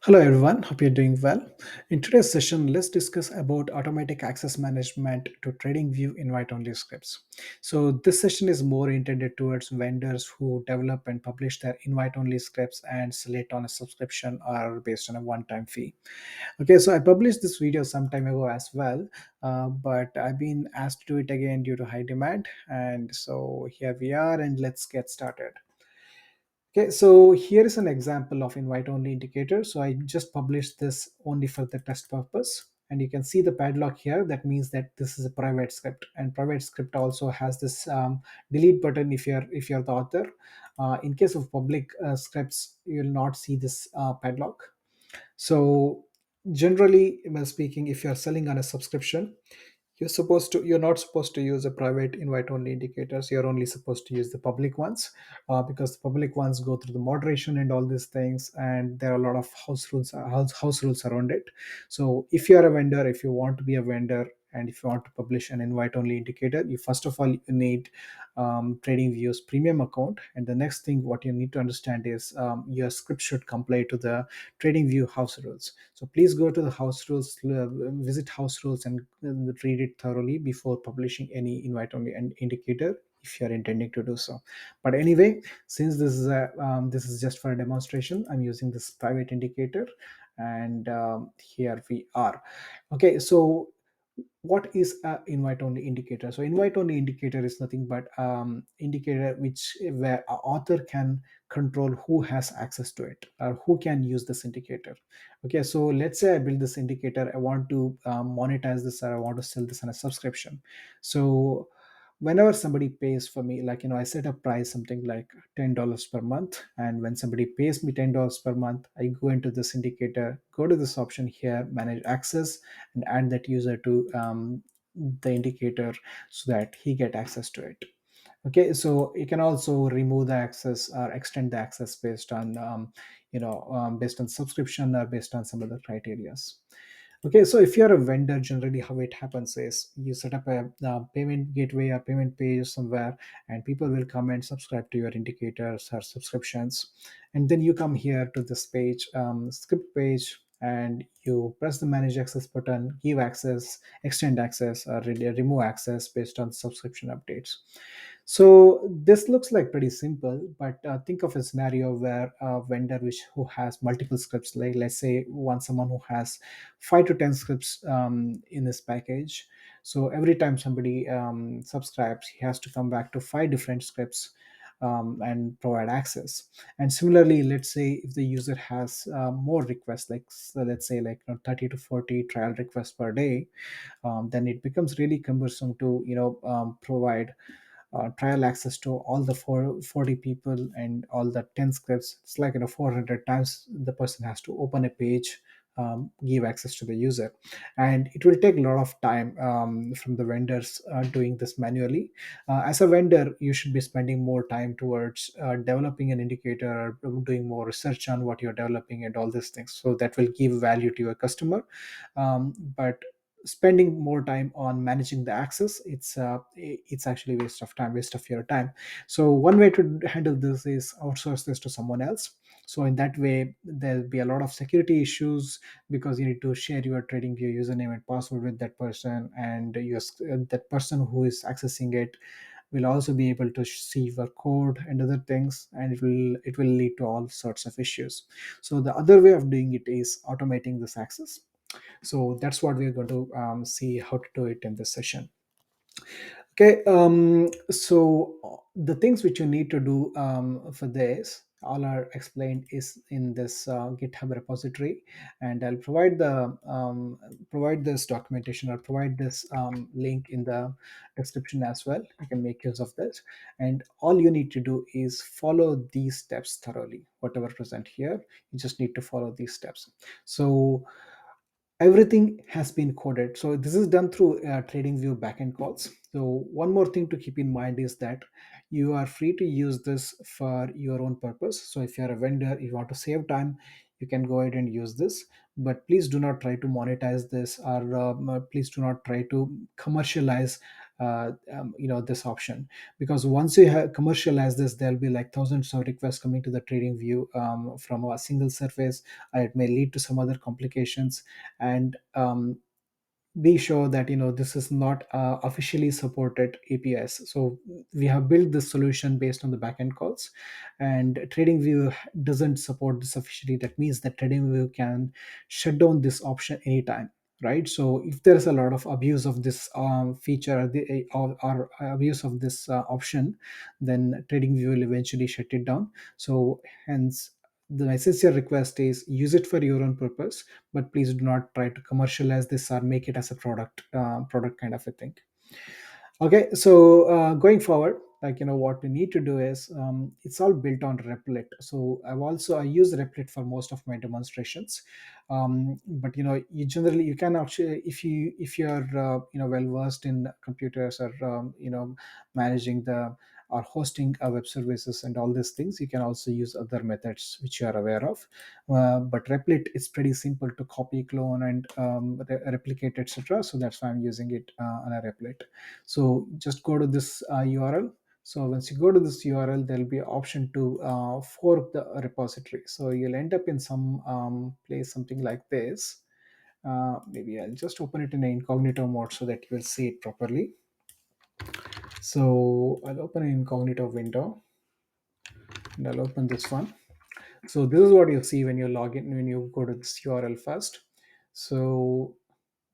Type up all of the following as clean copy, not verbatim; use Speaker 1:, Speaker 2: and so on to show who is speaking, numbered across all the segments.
Speaker 1: Hello everyone, hope you're doing well. In today's session, let's discuss about automatic access management to TradingView invite-only scripts. So this session is more intended towards vendors who develop and publish their invite-only scripts and sell it on a subscription or based on a one-time fee. Okay, so I published this video some time ago as well, but I've been asked to do it again due to high demand. And so here we are, and let's get started. Okay, so here is an example of invite only indicator. So I just published this only for the test purpose. And you can see the padlock here. That means that this is a private script, and private script also has this delete button if you're the author. In case of public scripts, you will not see this padlock. So generally, well speaking, if you're selling on a subscription, you're not supposed to use a private invite only indicators. You're only supposed to use the public ones, because the public ones go through the moderation and all these things, and there are a lot of house rules around it. So if you are a vendor, if you want to be a vendor, and if you want to publish an invite only indicator, you first of all you need TradingView's premium account. And the next thing what you need to understand is your script should comply to the TradingView house rules. So please go to the house rules, visit house rules, and read it thoroughly before publishing any invite only indicator if you are intending to do so. But anyway, since this is just for a demonstration, I'm using this private indicator, and here we are. Okay, so what is a invite only indicator? So invite only indicator is nothing but indicator which where a author can control who has access to it or who can use this indicator. Okay, so let's say I build this indicator, I want to monetize this, or I want to sell this on a subscription. So whenever somebody pays for me, like, I set a price something like $10 per month, and when somebody pays me $10 per month, I go into this indicator, go to this option here, manage access, and add that user to the indicator so that he get access to it. Okay, so you can also remove the access or extend the access based on based on subscription or based on some other criterias. Okay, so if you're a vendor, generally how it happens is you set up a payment gateway or payment page somewhere, and people will come and subscribe to your indicators or subscriptions. And then you come here to this page, script page, and you press the manage access button, give access, extend access, or remove access based on subscription updates. So this looks like pretty simple, but think of a scenario where a vendor who has multiple scripts, like let's say someone who has 5 to 10 scripts in this package. So every time somebody subscribes, he has to come back to 5 different scripts and provide access. And similarly, let's say if the user has more requests, like so let's say like 30 to 40 trial requests per day, then it becomes really cumbersome to provide trial access to all the 40 people and all the 10 scripts. It's like 400 times the person has to open a page, give access to the user, and it will take a lot of time from the vendors doing this manually. As a vendor, you should be spending more time towards developing an indicator or doing more research on what you're developing and all these things, so that will give value to your customer. But spending more time on managing the access, it's actually waste of your time. So one way to handle this is outsource this to someone else. So in that way there'll be a lot of security issues, because you need to share your trading view username and password with that person, and that person who is accessing it will also be able to see your code and other things, and it will lead to all sorts of issues. So the other way of doing it is automating this access. So that's what we're going to see how to do it in this session. Okay, so the things which you need to do for this all are explained is in this GitHub repository, and I'll provide this documentation or provide this link in the description as well. You can make use of this, and all you need to do is follow these steps thoroughly. Whatever present here, you just need to follow these steps. So everything has been coded. So this is done through TradingView backend calls. So one more thing to keep in mind is that you are free to use this for your own purpose. So if you're a vendor, if you want to save time, you can go ahead and use this. But please do not try to monetize this, or please do not try to commercialize this option, because once you have commercialize this, there'll be like thousands of requests coming to the trading view from a single surface. It may lead to some other complications. And be sure that this is not officially supported APIs. So we have built this solution based on the backend calls, and TradingView doesn't support this officially. That means that TradingView can shut down this option anytime, right? So if there's a lot of abuse of this feature, or abuse of this option, then TradingView will eventually shut it down. So hence, the sincere request is use it for your own purpose, but please do not try to commercialize this or make it as a product kind of a thing. Okay, so going forward, like what we need to do is, it's all built on Replit. So I use Replit for most of my demonstrations. But you can actually, if you are well versed in computers, or managing the or hosting web services and all these things, you can also use other methods which you are aware of. But Replit is pretty simple to copy, clone, and replicate, etc. So that's why I'm using it on a Replit. So just go to this URL. So once you go to this URL, there'll be an option to fork the repository. So you'll end up in some place, something like this. Maybe I'll just open it in an incognito mode so that you will see it properly. So I'll open an incognito window, and I'll open this one. So this is what you'll see when you log in, when you go to this URL first. So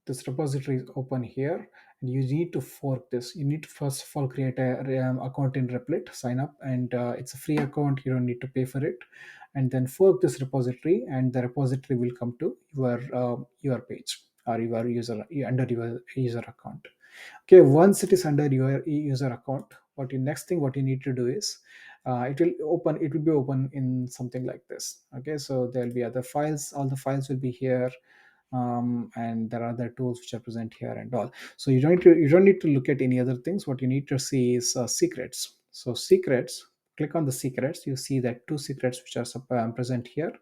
Speaker 1: this repository is open here, and you need to fork this. You need to first of all create a account in Replit, sign up, and it's a free account. You don't need to pay for it. And then fork this repository, and the repository will come to your page, or your user, under your user account. Okay, once it is under your user account, what you need to do is, it will be open in something like this. Okay, so there'll be other files, all the files will be here. And there are other tools which are present here and all. So you don't need to look at any other things. What you need to see is secrets. So secrets, click on the secrets. You see that two secrets which are present here.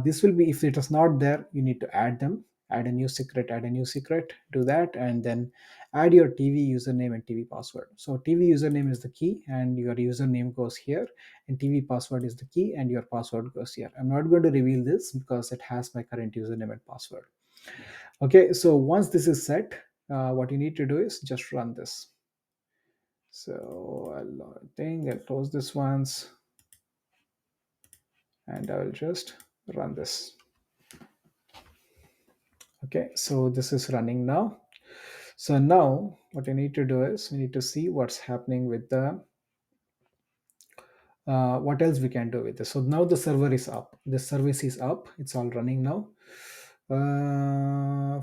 Speaker 1: This will be, if it is not there, you need to add them. Add a new secret, add a new secret, do that, and then add your TV username and TV password. So TV username is the key, and your username goes here, and TV password is the key, and your password goes here. I'm not going to reveal this because it has my current username and password. Okay, so once this is set, what you need to do is just run this. So I'll close this once, and I will just run this. Okay, so this is running now. So now what you need to do is, we need to see what's happening with the what else we can do with this. So now the server is up, the service is up, it's all running now.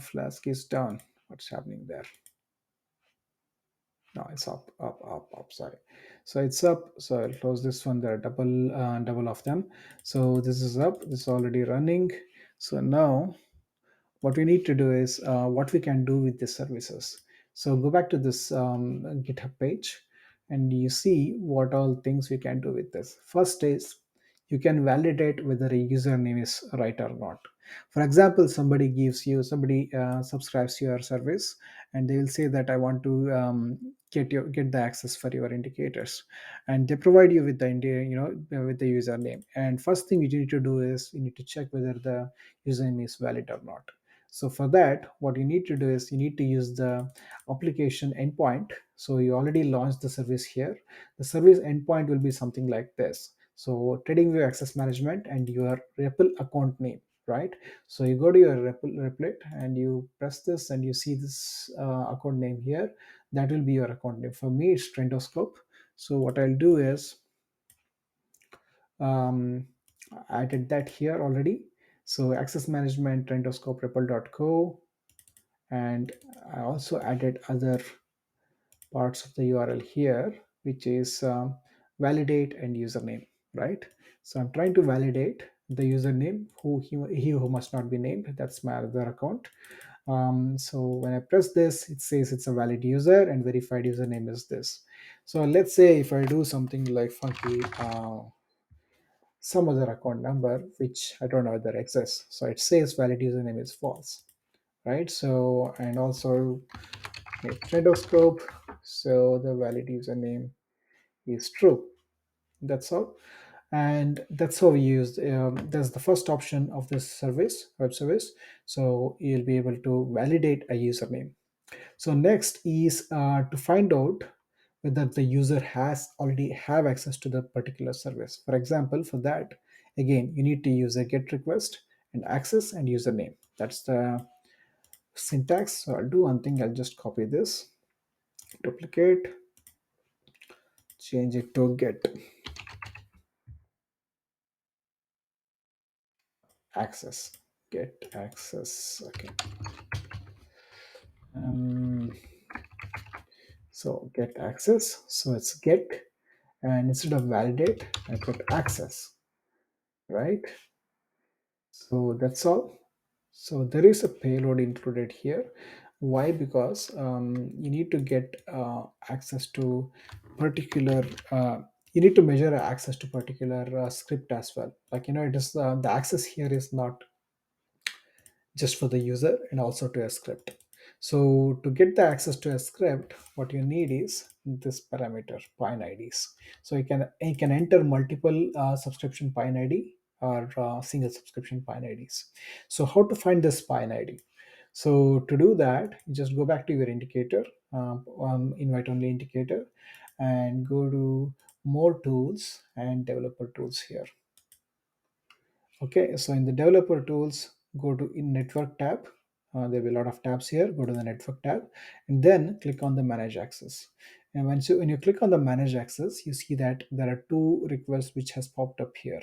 Speaker 1: Flask is down. What's happening there? No, it's up, sorry. So it's up. So I'll close this one. There are double of them. So this is up, this is already running. So now what we need to do is, what we can do with the services. So go back to this GitHub page, and you see what all things we can do with this. First is, you can validate whether a username is right or not. For example, somebody subscribes to your service, and they will say that I want to get the access for your indicators, and they provide you with the with the username. And first thing you need to do is, you need to check whether the username is valid or not. So for that, what you need to do is, you need to use the application endpoint. So you already launched the service here. The service endpoint will be something like this. So TradingView Access Management and your Ripple account name, right? So you go to your Replit, and you press this, and you see this account name here. That will be your account name. For me, it's Trendoscope. So what I'll do is, um, I did that here already. So access management, Trendoscope, ripple.co, and I also added other parts of the URL here, which is validate and username, right? So I'm trying to validate the username, he who must not be named. That's my other account. So when I press this, it says it's a valid user, and verified username is this. So let's say if I do something like funky, some other account number which I don't know whether exists. So it says valid username is false, right? So, and also make Trendoscope. So the valid username is true. That's all. And that's how we use that's the first option of this service, web service. So you'll be able to validate a username. So next is to find out whether the user has already have access to the particular service. For example, for that, again, you need to use a get request and access and username. That's the syntax. So I'll do one thing. I'll just copy this, duplicate, change it to access, get access. Okay. Um, so get access. So it's get, and instead of validate, I put access, right? So that's all. So there is a payload included here. Why? Because you need to get access to particular. You need to measure access to particular script as well. Like it is the access here is not just for the user and also to a script. So to get the access to a script, what you need is this parameter pine IDs. So you can enter multiple subscription pine ID or single subscription pine IDs. So how to find this pine ID? So to do that, you just go back to your indicator, invite only indicator, and go to more tools and developer tools here. Okay, so in the developer tools, go to in network tab. There will be a lot of tabs here. Go to the network tab and then click on the manage access. And when you click on the manage access, you see that there are two requests which has popped up here.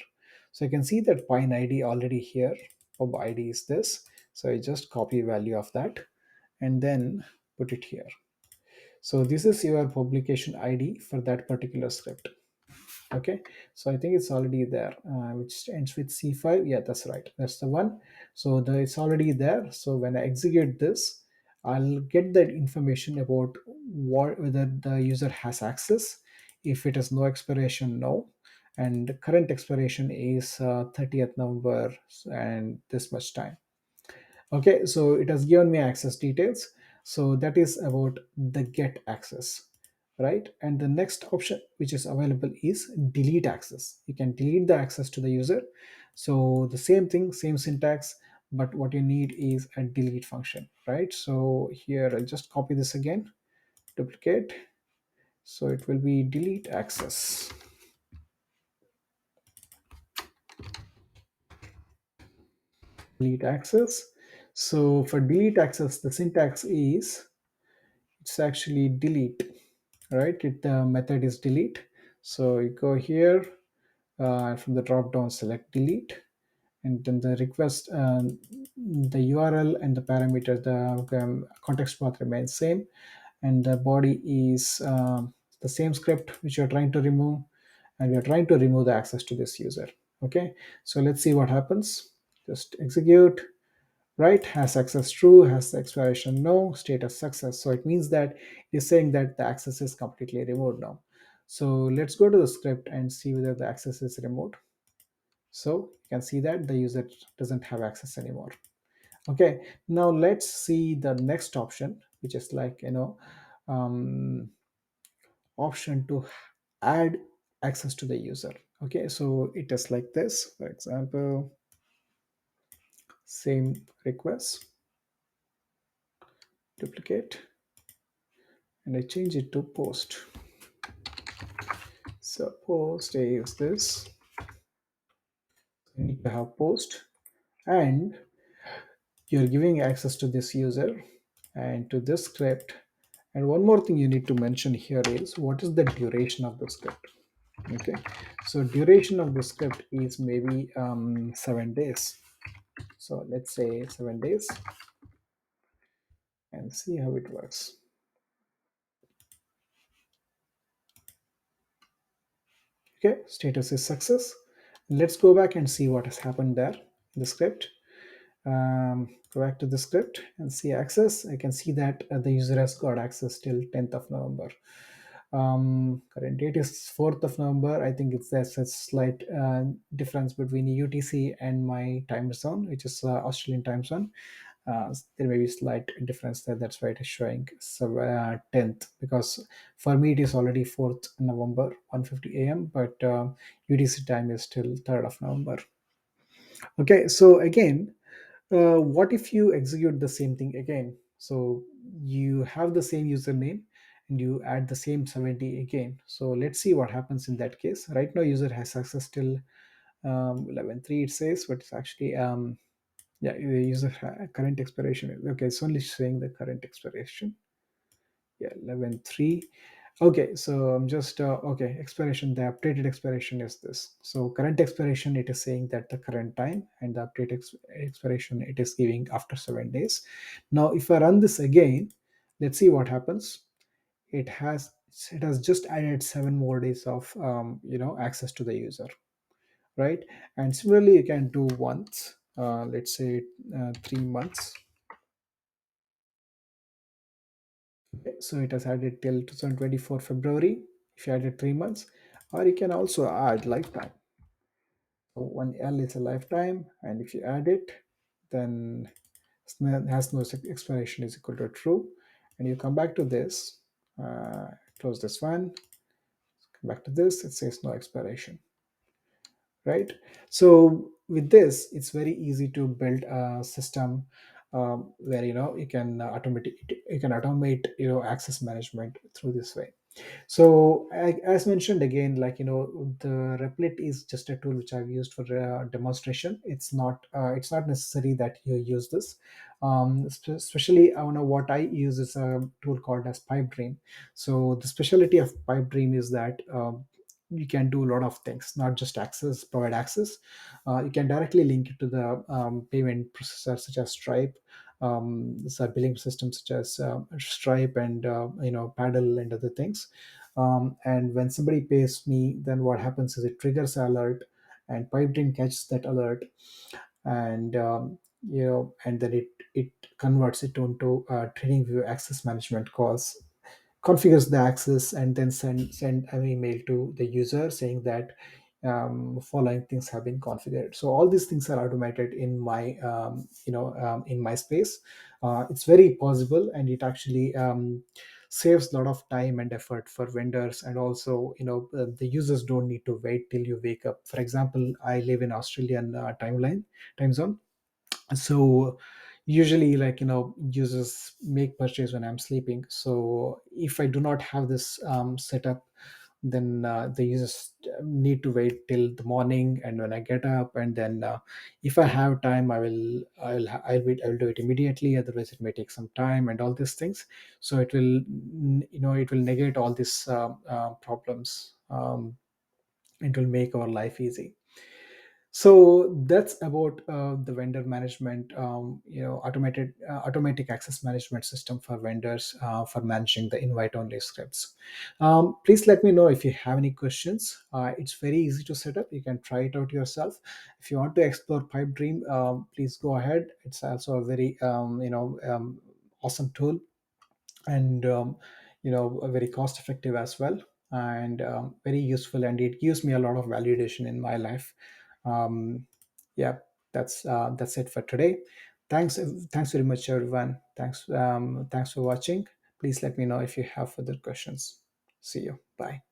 Speaker 1: So you can see that pine ID already here. Pub ID is this. So I just copy value of that and then put it here. So this is your publication ID for that particular script. Okay, so I think it's already there, which ends with C5. Yeah, that's right, that's the one. So it's already there. So when I execute this, I'll get that information about whether the user has access. If it has no expiration, no, and the current expiration is 30th November and this much time. Okay, so it has given me access details. So that is about the get access, right? And the next option which is available is delete access. You can delete the access to the user. So the same thing, same syntax, but what you need is a delete function, right? So here I'll just copy this again, duplicate. So it will be delete access. Delete access. So for delete access, the syntax is it's actually delete, right? The method is delete. So you go here, from the drop down select delete, and then the request, the URL and the parameter, the context path remains same, and the body is the same script which you're trying to remove, and we are trying to remove the access to this user. Okay, so let's see what happens. Just execute. Right, has access true, has the expiration no, status success. So it means that it's saying that the access is completely removed now. So let's go to the script and see whether the access is removed. So you can see that the user doesn't have access anymore. Okay, now let's see the next option, which is like um, option to add access to the user. Okay, so it is like this. For example, same request, duplicate, and I change it to post. So post is this. You need to have post, and you're giving access to this user and to this script. And one more thing you need to mention here is what is the duration of the script. Okay, so duration of the script is maybe 7 days. So let's say 7 days and see how it works. Okay, status is success. Let's go back and see what has happened there in the script. Go back to the script and see access. I can see that the user has got access till 10th of November. Current date is 4th of November. I think it's there's a slight difference between UTC and my time zone, which is Australian time zone. there may be slight difference there. That's why it is showing 10th, because for me it is already 4th November 1:50 a.m., but UTC time is still 3rd of November. Okay, so again, what if you execute the same thing again? So you have the same username and you add the same 70 again. So let's see what happens in that case. Right now user has access till 11.3 it says, but it's actually yeah, the user current expiration. Okay, it's only showing the current expiration. Yeah, 11.3. Okay, so I'm just okay, expiration, the updated expiration is this. So current expiration, it is saying that the current time, and the update expiration, it is giving after 7 days. Now if I run this again, let's see what happens. it has it has just added 7 more days of access to the user, right? And similarly you can do once, let's say 3 months. Okay, so it has added till 2024 February. If you added 3 months, or you can also add lifetime. So 1L is a lifetime, and if you add it, then has no expiration is equal to true. And you come back to this, close this one, come back to this, it says no expiration, right? So with this, it's very easy to build a system where you can automate access management through this way. So as mentioned again, like the Replit is just a tool which I've used for demonstration. It's not necessary that you use this. Especially I know what I use is a tool called as Pipe Dream. So the specialty of Pipe Dream is that you can do a lot of things, not just provide access. You can directly link it to the payment processor such as Stripe, so billing systems such as Stripe and Paddle and other things. And when somebody pays me, then what happens is it triggers an alert, and Pipedream catches that alert, and and then it converts it into TradingView access management calls, configures the access, and then send an email to the user saying that following things have been configured. So all these things are automated in my in my space. It's very possible, and it actually saves a lot of time and effort for vendors, and also the users don't need to wait till you wake up. For example, I live in Australian time zone. So usually, like users make purchase when I'm sleeping. So if I do not have this set up, then the users need to wait till the morning, and when I get up, and then if I have time, I'll do it immediately. Otherwise it may take some time and all these things. So it will negate all these problems. It will make our life easy. So that's about the vendor management, automatic access management system for vendors for managing the invite only scripts. Please let me know if you have any questions. It's very easy to set up. You can try it out yourself. If you want to explore Pipe Dream, please go ahead. It's also a very awesome tool, and very cost effective as well, and very useful, and it gives me a lot of validation in my life. Yeah, that's it for today. Thanks very much, everyone. Thanks for watching. Please let me know if you have further questions. See you. Bye.